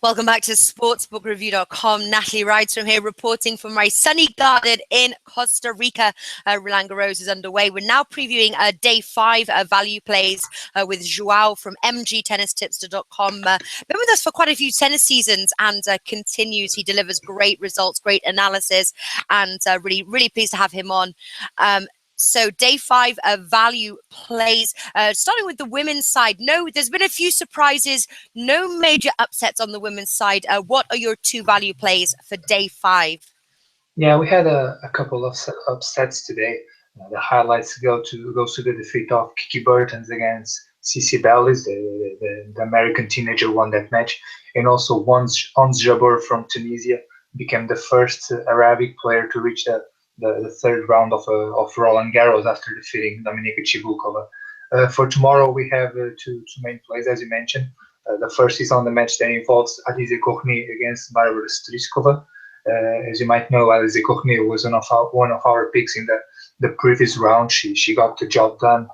Welcome back to sportsbookreview.com. Natalie Rydstrom here, reporting from my sunny garden in Costa Rica. Roland Garros is underway. We're now previewing day 5 value plays with Joao from mgtennistipster.com. Been with us for quite a few tennis seasons and continues. He delivers great results, great analysis, and really pleased to have him on. So day 5 value plays, starting with the women's side. No, there's been a few surprises, no major upsets on the women's side. What are your 2 value plays for day 5? Yeah, we had a couple of upsets today. The highlights goes to the defeat of Kiki Bertens against Cici Bellis. The American teenager won that match, and also Ons Jabeur from Tunisia became the first Arabic player to reach the third round of Roland Garros after defeating Dominika Cibulkova. For tomorrow, we have two main plays, as you mentioned. The first is on the match that involves Alizé Cornet against Barbara Strycova. As you might know, Alizé Cornet was one of our picks in the previous round. She got the job done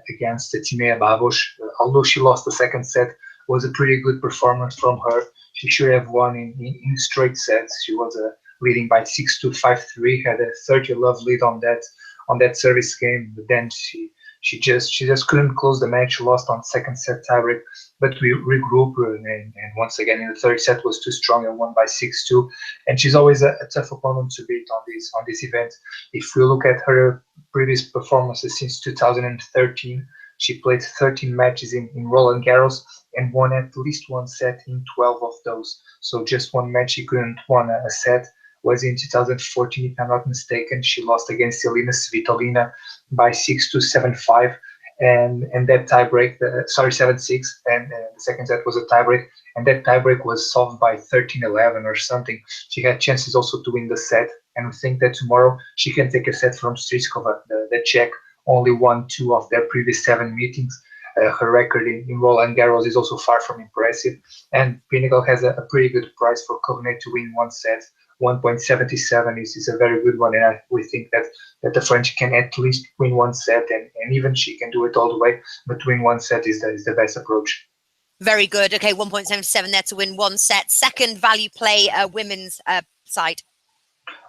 against Timea Babos. Although she lost the second set, was a pretty good performance from her. She should have won in straight sets. She was leading by 6-2, 5-3, had a 30-love lead on that service game, but then she just couldn't close the match, lost on second set tiebreak, but we regrouped, and once again in the third set was too strong and won by 6-2, and she's always a tough opponent to beat on this event. If we look at her previous performances since 2013, she played 13 matches in Roland Garros and won at least one set in 12 of those. So just one match she couldn't win a set was in 2014, if I'm not mistaken. She lost against Elina Svitolina by 6-2, 7-5, and that tiebreak, 7-6, and the second set was a tiebreak, and that tiebreak was solved by 13-11 or something. She had chances also to win the set, and we think that tomorrow she can take a set from Strycova. The Czech only won 2 of their previous 7 meetings. Her record in Roland Garros is also far from impressive, and Pinnacle has a pretty good price for Cornet to win one set. 1.77 is a very good one, and we think that the French can at least win one set, and even she can do it all the way, but to win one set is the best approach. Very good. Okay, 1.77 there to win one set. Second value play, women's side.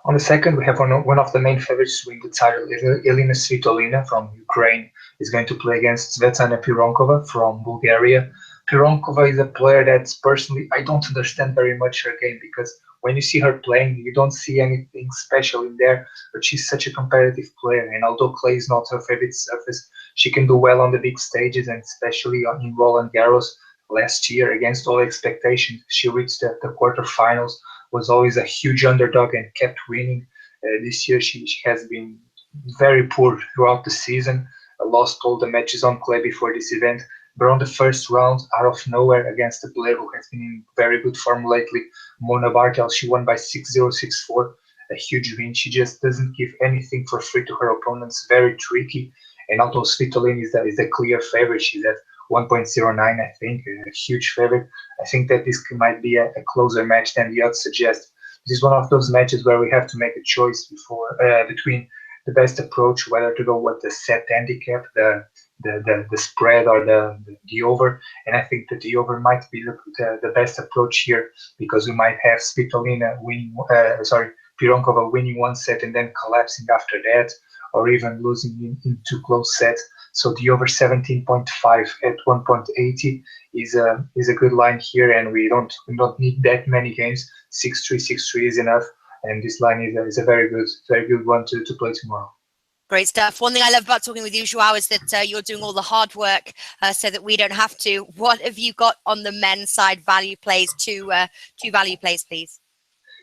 On the second, we have one of the main favorites to win the title. Elina Svitolina from Ukraine is going to play against Svetlana Pironkova from Bulgaria. Pironkova is a player that personally I don't understand very much her game, because when you see her playing, you don't see anything special in there, but she's such a competitive player, and although clay is not her favorite surface, she can do well on the big stages, and especially in Roland Garros. Last year, against all expectations, she reached the quarterfinals, was always a huge underdog and kept winning. This year she has been very poor throughout the season, lost all the matches on clay before this event, but on the first round, out of nowhere, against a player who has been in very good form lately, Mona Bartel, she won by 6-0, 6-4, a huge win. She just doesn't give anything for free to her opponents, very tricky, and although Svitolina is the clear favorite, she's at 1.09, I think, a huge favorite. I think that this might be a closer match than the odds suggest. This is one of those matches where we have to make a choice between the best approach, whether to go with the set handicap, the spread, or the over. And I think that the over might be the best approach here, because we might have Svitolina Pironkova winning one set and then collapsing after that, or even losing in 2 close sets. So the over 17.5 at 1.80 is a good line here, and we don't need that many games. 6-3, 6-3 is enough, and this line is a very good one to play tomorrow. Great stuff. One thing I love about talking with you, Joao, is that you're doing all the hard work so that we don't have to. What have you got on the men's side value plays? Two value plays, please.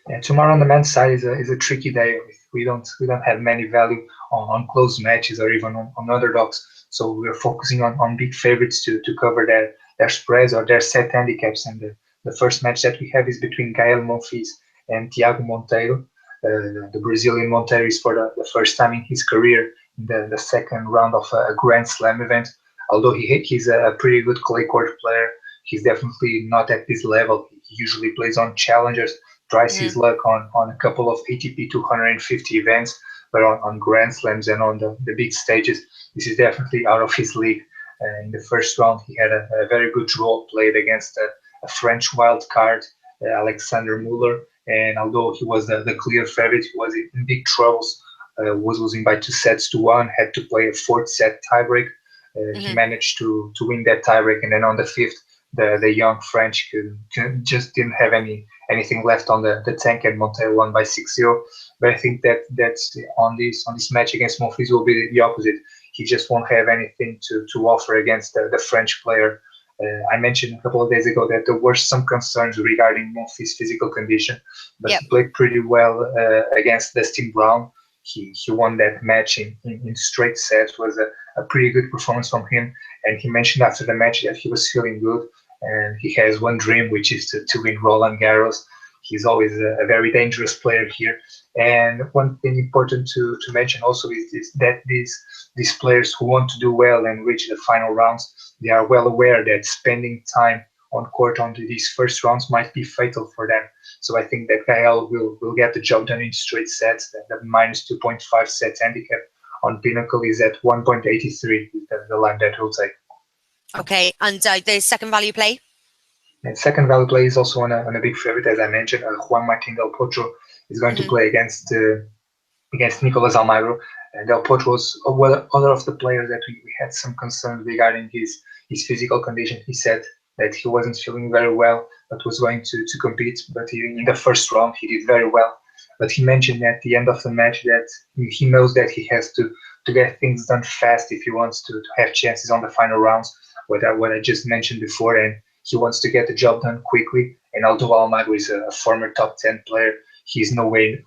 Yeah, tomorrow on the men's side is a tricky day. We don't have many value on close matches or even on underdogs. So we're focusing on big favorites to cover their spreads or their set handicaps. And the first match that we have is between Gael Monfils and Thiago Monteiro. The Brazilian Monteiro is for the first time in his career in the second round of a Grand Slam event. Although he's a pretty good clay court player, he's definitely not at this level. He usually plays on challengers, tries his luck on a couple of ATP 250 events, but on Grand Slams and on the big stages, this is definitely out of his league. In the first round, he had a very good draw, played against a French wild card, Alexander Muller. And although he was the clear favorite, he was in big troubles. Was losing by 2-1, had to play a fourth set tiebreak. He managed to win that tiebreak, and then on the fifth, the young French just didn't have anything left on the tank, and Monteiro won by 6-0. But I think that's on this match against Monfils will be the opposite. He just won't have anything to offer against the French player. I mentioned a couple of days ago that there were some concerns regarding Monfils' physical condition, but he played pretty well against Dustin Brown. He won that match in straight sets. Was a pretty good performance from him, and he mentioned after the match that he was feeling good, and he has one dream, which is to win Roland Garros. He's always a very dangerous player here. And one thing important to mention also is that these players who want to do well and reach the final rounds, they are well aware that spending time on court on these first rounds might be fatal for them. So I think that Gael will get the job done in straight sets. The minus 2.5 sets handicap on Pinnacle is at 1.83, the line that we'll take. Okay, and the second value play? And second value play is also on a big favorite, as I mentioned. Juan Martín del Potro is going to play against Nicolas Almagro. And Del Potro was other of the players that we had some concerns regarding his physical condition. He said that he wasn't feeling very well, but was going to compete. But in the first round, he did very well. But he mentioned at the end of the match that he knows that he has to get things done fast if he wants to have chances on the final rounds, what I just mentioned before. And he wants to get the job done quickly. And although Almagro is a former top 10 player, he's nowhere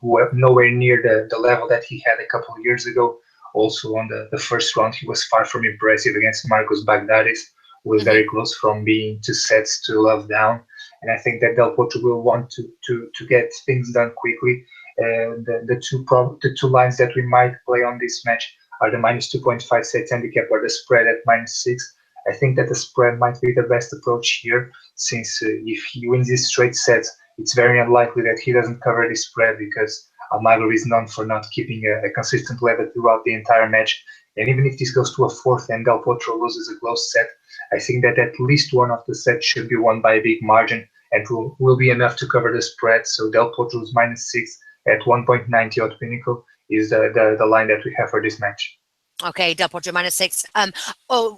near the level that he had a couple of years ago. Also on the first round, he was far from impressive against Marcos Bagdares, who was very close from being 2-0 down. And I think that Del Potro will want to get things done quickly. The two lines that we might play on this match are the minus 2.5 sets handicap or the spread at -6. I think that the spread might be the best approach here, since if he wins these straight sets, it's very unlikely that he doesn't cover the spread, because Almagro is known for not keeping a consistent level throughout the entire match. And even if this goes to a fourth and Del Potro loses a close set, I think that at least one of the sets should be won by a big margin and will be enough to cover the spread. So Del Potro's -6 at 1.90 odd Pinnacle is the line that we have for this match. Okay, Del Potro -6.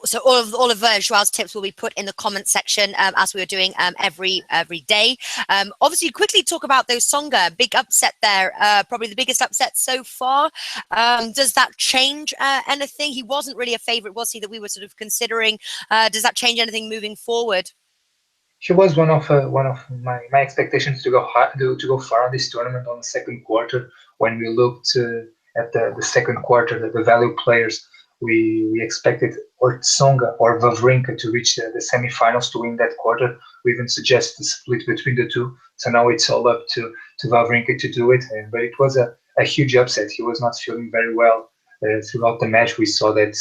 So all of Joao's tips will be put in the comment section as we are doing every day. Obviously, quickly talk about those Tsonga, big upset there, probably the biggest upset so far. Does that change anything? He wasn't really a favorite, was he, that we were sort of considering? Does that change anything moving forward? He was one of my expectations to go far on this tournament on the second quarter. When we looked at the second quarter, the value players, we expected or Tsonga or Wawrinka to reach the semifinals to win that quarter. We even suggested the split between the two. So now it's all up to Wawrinka to do it. But it was a huge upset. He was not feeling very well throughout the match. We saw that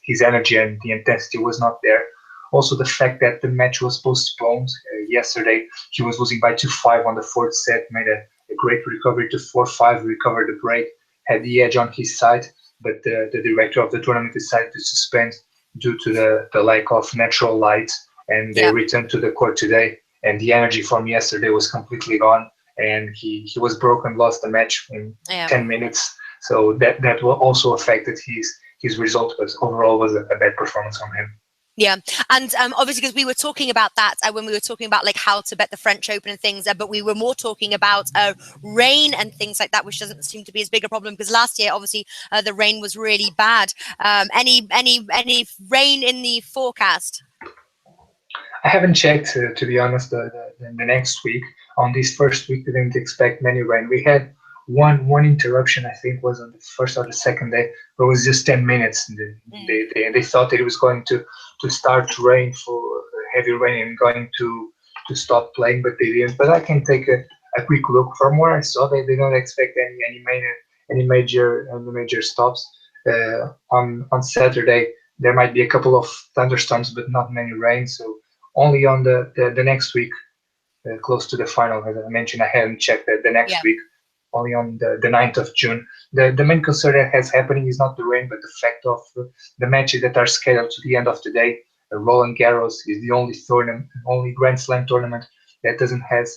his energy and the intensity was not there. Also, the fact that the match was postponed yesterday, he was losing by 2-5 on the fourth set, made a great recovery to 4-5, recovered the break, had the edge on his side, but the director of the tournament decided to suspend due to the lack of natural light, and they returned to the court today, and the energy from yesterday was completely gone, and he was broken, lost the match in 10 minutes, so that also affected his result, but overall was a bad performance from him. Yeah, and obviously because we were talking about that when we were talking about like how to bet the French Open and things, but we were more talking about rain and things like that, which doesn't seem to be as big a problem because last year obviously the rain was really bad. Any rain in the forecast? I haven't checked to be honest. The next week, on this first week, we didn't expect many rain. We had one interruption, I think was on the first or the second day, but it was just 10 minutes. They thought that it was going to start to rain for heavy rain and going to stop playing, but they didn't. But I can take a quick look. From where I saw, they don't expect any major stops. On Saturday, there might be a couple of thunderstorms, but not many rain. So only on the next week, close to the final, as I mentioned, I haven't checked the next week. Only on the 9th of June. The main concern that has happening is not the rain, but the fact of the matches that are scheduled to the end of the day. Roland Garros is the only Grand Slam tournament that doesn't have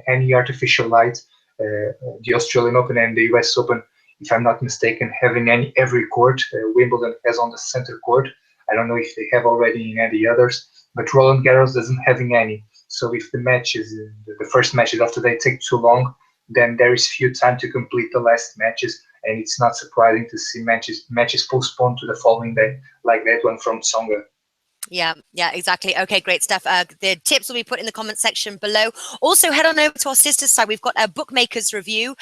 any artificial light. The Australian Open and the US Open, if I'm not mistaken, having every court. Wimbledon has on the center court. I don't know if they have already in any others, but Roland Garros doesn't having any. So if the first matches after they take too long, then there is few time to complete the last matches, and it's not surprising to see matches postponed to the following day, like that one from Tsonga. Yeah, exactly. Okay, great stuff. The tips will be put in the comment section below. Also, head on over to our sister's side. We've got a BookMakers review.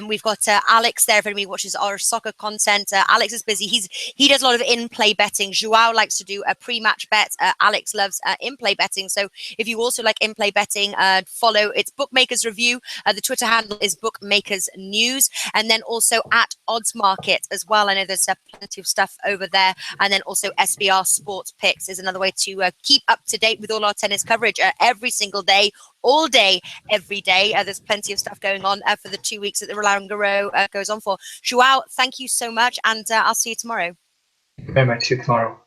We've got Alex there if anybody watches our soccer content. Alex is busy. He does a lot of in-play betting. Joao likes to do a pre-match bet. Alex loves in-play betting. So if you also like in-play betting, follow. It's BookMakers review. The Twitter handle is BookMakers News, and then also at Odds Market as well. I know there's plenty of stuff over there, and then also SBR Sports Picks is another way to keep up to date with all our tennis coverage every single day, all day, every day. There's plenty of stuff going on for the 2 weeks that the Roland Garros goes on for. Joao, thank you so much, and I'll see you tomorrow. Thank you very much. See you tomorrow.